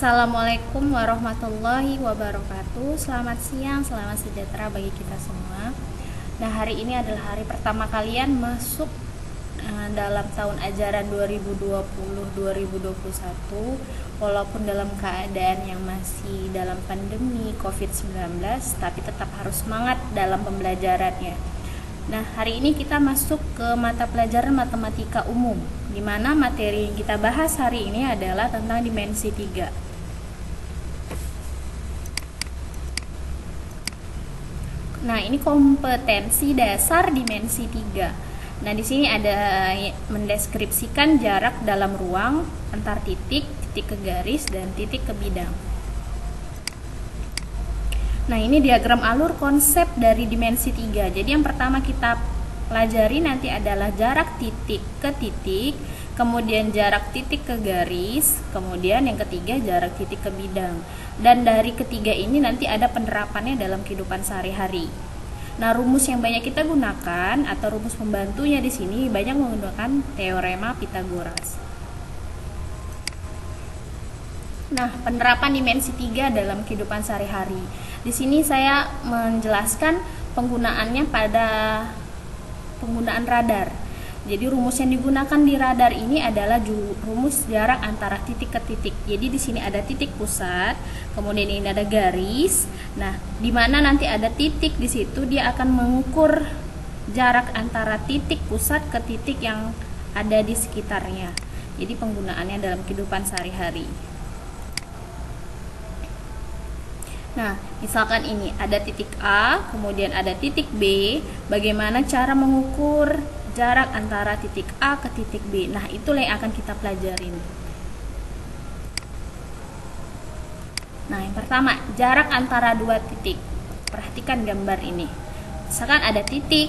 Assalamualaikum warahmatullahi wabarakatuh. Selamat siang, selamat sejahtera bagi kita semua. Nah, hari ini adalah hari pertama kalian masuk dalam tahun ajaran 2020-2021, walaupun dalam keadaan yang masih dalam pandemi COVID-19, tapi tetap harus semangat dalam pembelajarannya. Nah, hari ini kita masuk ke mata pelajaran matematika umum, di mana materi yang kita bahas hari ini adalah tentang dimensi 3. Nah, ini kompetensi dasar dimensi 3. Nah, di sini ada mendeskripsikan jarak dalam ruang antar titik, titik ke garis, dan titik ke bidang. Nah, ini diagram alur konsep dari dimensi 3. Jadi yang pertama kita pelajari nanti adalah jarak titik ke titik, kemudian jarak titik ke garis, kemudian yang ketiga jarak titik ke bidang. Dan dari ketiga ini nanti ada penerapannya dalam kehidupan sehari-hari. Nah, rumus yang banyak kita gunakan atau rumus pembantunya di sini banyak menggunakan teorema Pythagoras. Nah, penerapan dimensi 3 dalam kehidupan sehari-hari. Di sini saya menjelaskan penggunaannya pada penggunaan radar. Jadi rumus yang digunakan di radar ini adalah rumus jarak antara titik ke titik. Jadi di sini ada titik pusat, kemudian ini ada garis. Nah, di mana nanti ada titik di situ, dia akan mengukur jarak antara titik pusat ke titik yang ada di sekitarnya. Jadi penggunaannya dalam kehidupan sehari-hari. Nah, misalkan ini ada titik A, kemudian ada titik B. Bagaimana cara mengukur jarak antara titik A ke titik B? Nah, itulah yang akan kita pelajarin. Nah, yang pertama, jarak antara dua titik. Perhatikan gambar ini. Misalkan ada titik,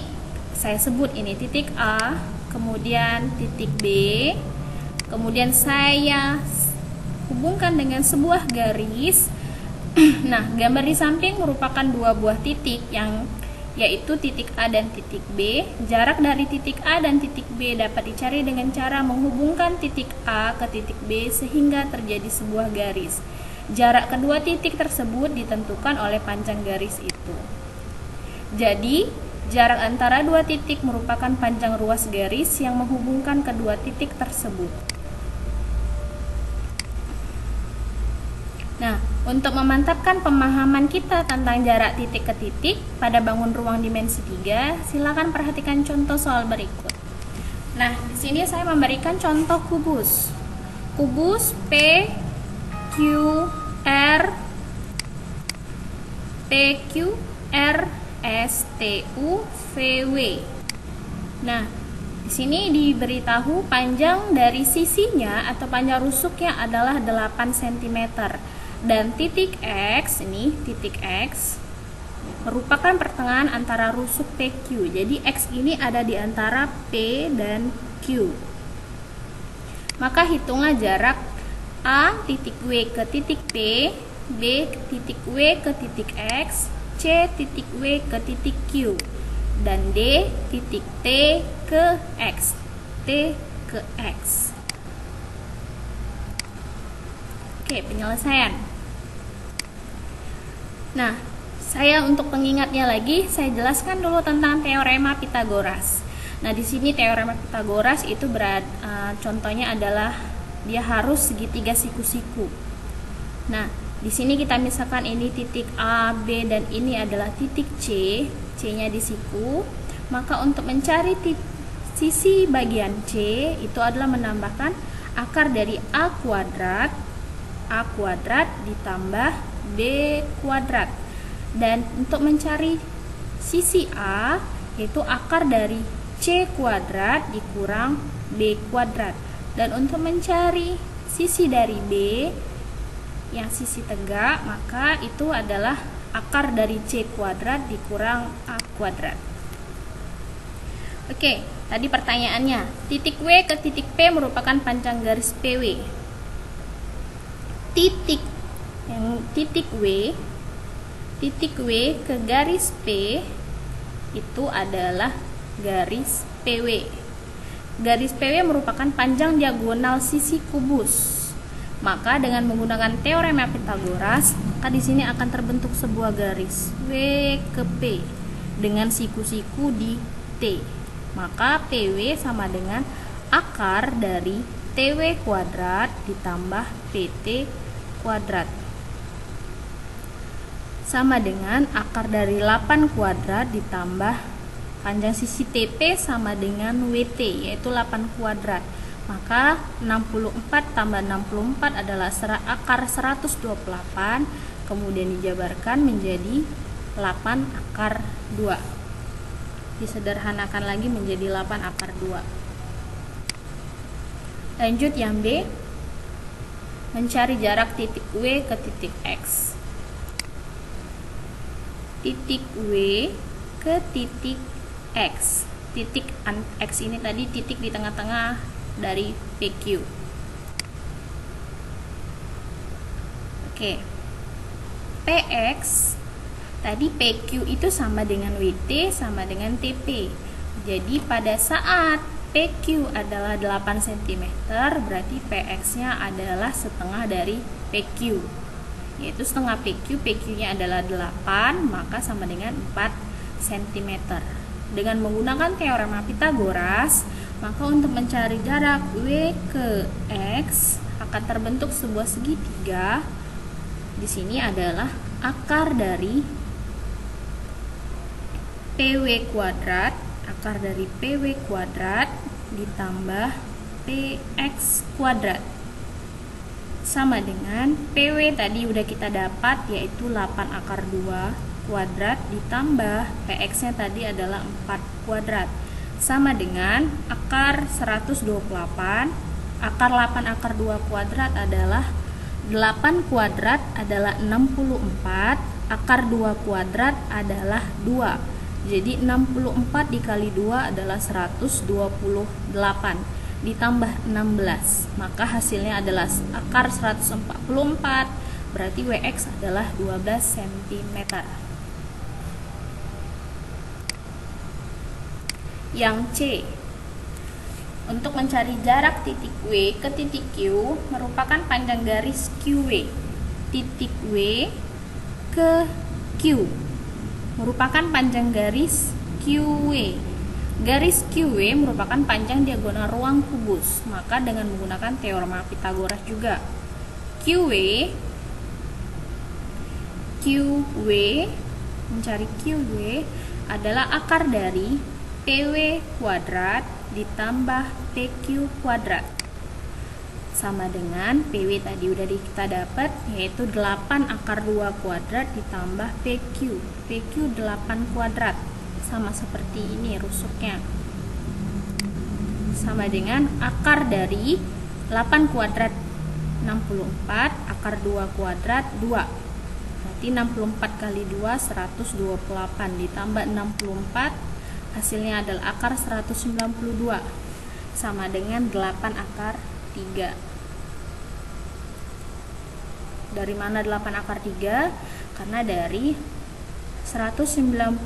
saya sebut ini titik A, kemudian titik B, kemudian saya hubungkan dengan sebuah garis. Nah, gambar di samping merupakan dua buah titik yaitu titik A dan titik B. Jarak dari titik A dan titik B dapat dicari dengan cara menghubungkan titik A ke titik B sehingga terjadi sebuah garis. Jarak kedua titik tersebut ditentukan oleh panjang garis itu. Jadi, jarak antara dua titik merupakan panjang ruas garis yang menghubungkan kedua titik tersebut. Nah, untuk memantapkan pemahaman kita tentang jarak titik ke titik pada bangun ruang dimensi 3, silakan perhatikan contoh soal berikut. Nah, di sini saya memberikan contoh kubus. Kubus P Q R P Q R S T U V W. Nah, di sini diberitahu panjang dari sisinya atau panjang rusuknya adalah 8 cm. Dan titik X, ini titik X merupakan pertengahan antara rusuk PQ. Jadi X ini ada di antara P dan Q. Maka hitunglah jarak A titik W ke titik P, B titik W ke titik X, C titik W ke titik Q, dan D titik T ke X, T ke X. Oke, penyelesaian. Nah, saya untuk pengingatnya lagi, saya jelaskan dulu tentang teorema Pythagoras. Nah, di sini teorema Pythagoras itu contohnya adalah dia harus segitiga siku-siku. Nah, di sini kita misalkan ini titik A, B, dan ini adalah titik C, C-nya di siku. Maka untuk mencari sisi bagian C itu adalah menambahkan akar dari A kuadrat ditambah B kuadrat. Dan untuk mencari sisi A yaitu akar dari C kuadrat dikurang B kuadrat. Dan untuk mencari sisi dari B yang sisi tegak, maka itu adalah akar dari C kuadrat dikurang A kuadrat. Oke, tadi pertanyaannya, titik W ke titik P merupakan panjang garis PW. Titik W ke garis P itu adalah garis PW. Garis PW merupakan panjang diagonal sisi kubus. Maka dengan menggunakan teorema Pythagoras, maka di sini akan terbentuk sebuah garis W ke P dengan siku-siku di T. Maka PW sama dengan akar dari TW kuadrat ditambah PT kuadrat. Sama dengan akar dari 8 kuadrat ditambah panjang sisi TP sama dengan WT, yaitu 8 kuadrat. Maka 64 tambah 64 adalah akar 128, kemudian dijabarkan menjadi 8 akar 2. Disederhanakan lagi menjadi 8 akar 2. Lanjut yang B, mencari jarak titik W ke titik X. Titik W ke titik X. Titik X ini tadi titik di tengah-tengah dari PQ. Oke. PX tadi PQ itu sama dengan WT sama dengan TP. Jadi pada saat PQ adalah 8 cm, berarti PX-nya adalah setengah dari PQ. Yaitu setengah PQ, PQ-nya adalah 8, maka sama dengan 4 cm. Dengan menggunakan teorema Pythagoras, maka untuk mencari jarak W ke X akan terbentuk sebuah segitiga. Di sini adalah akar dari PW kuadrat, akar dari PW kuadrat ditambah PX kuadrat. Sama dengan PW tadi udah kita dapat, yaitu 8 akar 2 kuadrat ditambah PX nya tadi adalah 4 kuadrat, sama dengan akar 128. Akar 8 akar 2 kuadrat adalah 8 kuadrat adalah 64, akar 2 kuadrat adalah 2. Jadi 64 dikali 2 adalah 128 ditambah 16, maka hasilnya adalah akar 144, berarti WX adalah 12 cm. Yang C, untuk mencari jarak titik W ke titik Q merupakan panjang garis QW. Titik W ke Q merupakan panjang garis QW. Garis QW merupakan panjang diagonal ruang kubus. Maka dengan menggunakan teorema Pythagoras juga, mencari QW adalah akar dari PW kuadrat ditambah PQ kuadrat. Sama dengan PW tadi udah kita dapat, yaitu 8 akar 2 kuadrat ditambah PQ. PQ 8 kuadrat. Sama seperti ini rusuknya. Sama dengan akar dari 8 kuadrat 64, akar 2 kuadrat 2. Berarti 64 kali 2 128 ditambah 64, hasilnya adalah akar 192. Sama dengan 8 akar 3. Dari mana 8 akar 3? Karena dari 192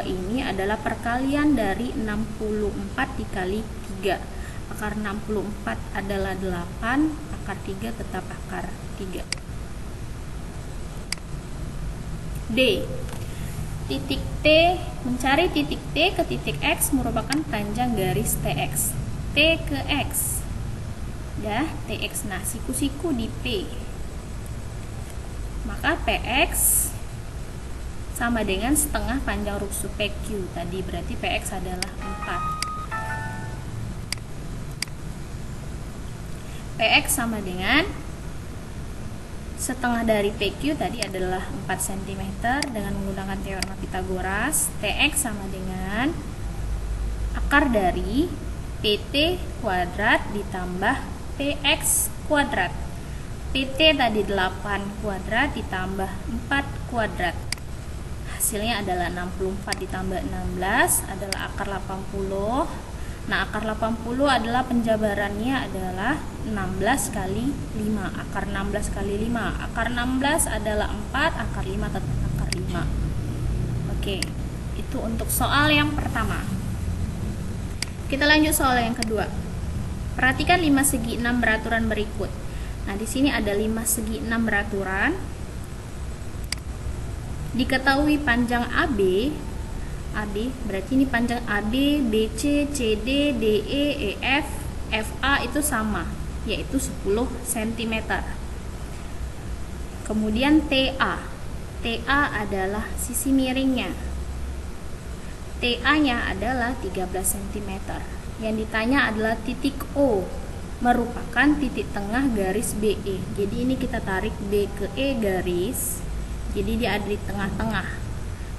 ini adalah perkalian dari 64 dikali 3. Akar 64 adalah 8, akar 3 tetap akar 3. D. Titik T, mencari titik T ke titik X merupakan panjang garis TX. T ke X. Dah, TX. Nah, siku-siku di P. Maka PX sama dengan setengah panjang rusuk PQ tadi, berarti PX adalah 4. PX sama dengan setengah dari PQ tadi adalah 4 cm. Dengan menggunakan teorema Pythagoras, TX sama dengan akar dari PT kuadrat ditambah PX kuadrat. PT tadi 8 kuadrat ditambah 4 kuadrat. Hasilnya adalah 64 ditambah 16 adalah akar 80. Nah, akar 80 adalah penjabarannya adalah 16 kali 5. Akar 16 kali 5. Akar 16 adalah 4, akar 5 tetap akar 5. Oke, itu untuk soal yang pertama. Kita lanjut soal yang kedua. Perhatikan 5 segi 6 beraturan berikut. Nah, di sini ada 5 segi 6 beraturan. Diketahui panjang AB berarti ini panjang AB, BC, CD, DE, EF, FA itu sama, yaitu 10 cm. Kemudian TA adalah sisi miringnya. TA-nya adalah 13 cm. Yang ditanya adalah titik O, merupakan titik tengah garis BE. Jadi ini kita tarik B ke E garis. Jadi dia ada di tengah-tengah.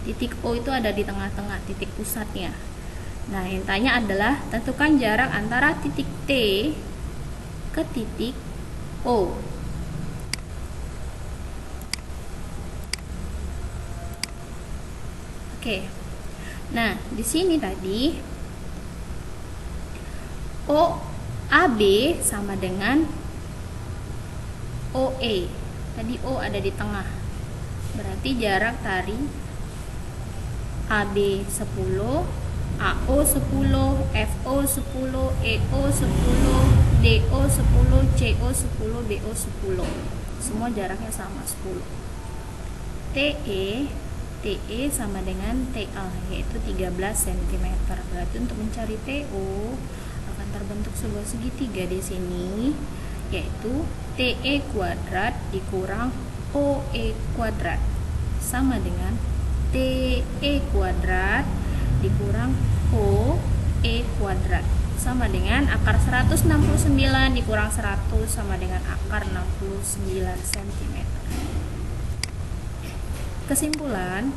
Titik O itu ada di tengah-tengah, titik pusatnya. Nah, yang ditanya adalah tentukan jarak antara titik T ke titik O. Oke. Nah, di sini tadi OAB sama dengan OE. Tadi O ada di tengah. Berarti jarak dari AB 10, AO 10, FO 10, EO 10, DO 10, CO 10, BO 10. Semua jaraknya sama 10. TE sama dengan TA, yaitu 13 cm. Berarti untuk mencari TO akan terbentuk sebuah segitiga di sini, yaitu TE kuadrat dikurang OE kuadrat sama dengan TE kuadrat dikurang OE kuadrat sama dengan akar 169 dikurang 100 sama dengan akar 69 cm. Kesimpulan.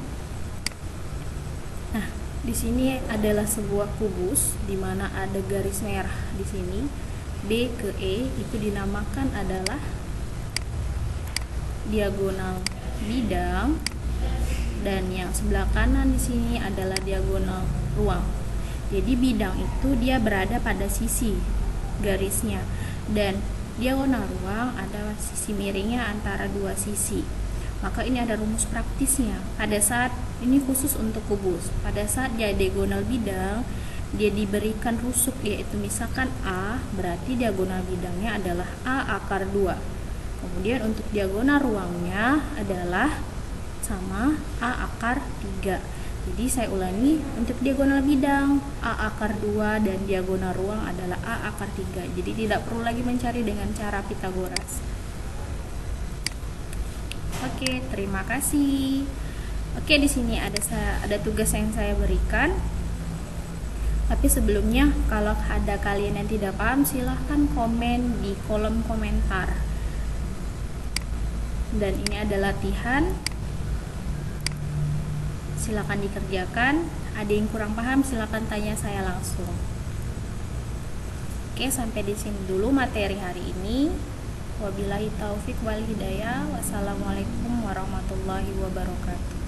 Nah, di sini adalah sebuah kubus di mana ada garis merah di sini. B ke E itu dinamakan adalah diagonal bidang, dan yang sebelah kanan di sini adalah diagonal ruang. Jadi bidang itu dia berada pada sisi garisnya, dan diagonal ruang adalah sisi miringnya antara dua sisi. Maka ini ada rumus praktisnya. Pada saat ini khusus untuk kubus, pada saat dia diagonal bidang, dia diberikan rusuk yaitu misalkan A, berarti diagonal bidangnya adalah A akar 2. Kemudian untuk diagonal ruangnya adalah sama A akar 3. Jadi saya ulangi, untuk diagonal bidang A akar 2 dan diagonal ruang adalah A akar 3. Jadi tidak perlu lagi mencari dengan cara Pitagoras. Oke, terima kasih. Oke, di sini ada tugas yang saya berikan. Tapi sebelumnya, kalau ada kalian yang tidak paham, silahkan komen di kolom komentar. Dan ini ada latihan. Silakan dikerjakan. Ada yang kurang paham, silakan tanya saya langsung. Oke, sampai di sini dulu materi hari ini. Wabillahi taufik wal hidayah. Wassalamualaikum warahmatullahi wabarakatuh.